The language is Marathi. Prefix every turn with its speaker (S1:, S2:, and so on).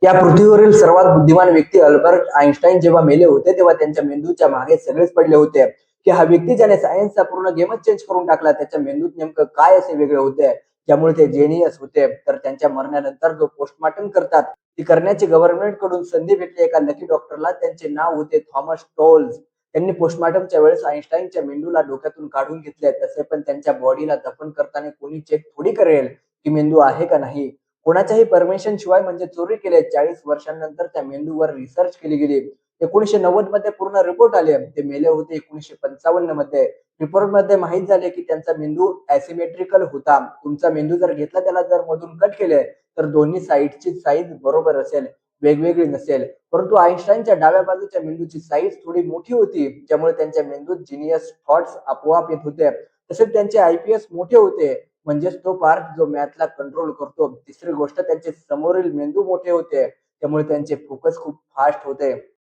S1: या पृथ्वीवरील सर्वात बुद्धिमान व्यक्ती अल्बर्ट आइन्स्टाईन जेव्हा मेले होते, तेव्हा त्यांच्या मेंदूच्या मागे सगळेच पडले होते, की हा व्यक्ती ज्याने सायन्सचा पूर्ण गेमच चेंज करून टाकला. त्याच्या मेंदूत नेमकं काय असे वेगळे होते, त्यामुळे ते जेनियस होते. तर त्यांच्या मरणानंतर जो पोस्टमॉर्टम करतात, ती करण्याची गव्हर्नमेंट कडून संधी भेटली एका लकी डॉक्टरला. त्यांचे नाव होते थॉमस टोल्स. त्यांनी पोस्टमॉर्टमच्या वेळेस आइन्स्टाईनच्या मेंदूला डोक्यातून काढून घेतले. तसे पण त्यांच्या बॉडीला दफन करताना कोणी चेक थोडी करेल, की मेंदू आहे का नाही. कोणाच्याही परमिशन शिवाय म्हणजे चोरी केले. 40 वर्षांनंतर त्या मेंदूवर रिसर्च केली गेली. 1990 मध्ये पूर्ण रिपोर्ट आले. ते मेले होते 1955 मध्ये. रिपोर्ट मध्ये माहित झाले की त्यांचा मेंदू असिमेट्रिकल होता. तुमचा मेंदू जर घेतला, त्याला जर मधून कट केले, तर दोन्ही साईडची साईज बरोबर असेल, वेगवेगळी नसेल. परंतु आइन्स्टाईनच्या डाव्या बाजूच्या मेंदूची साईज थोडी मोठी होती, ज्यामुळे त्यांच्या मेंदूत जिनियस थॉट्स आपोआप येत होते. तसेच त्यांचे आयपीएस मोठे होते, म्हणजेच तो पार्ट जो मॅथला कंट्रोल करतो. तिसरी गोष्ट, त्यांचे समोरील मेंदू मोठे होते, त्यामुळे त्यांचे फोकस खूप फास्ट होते.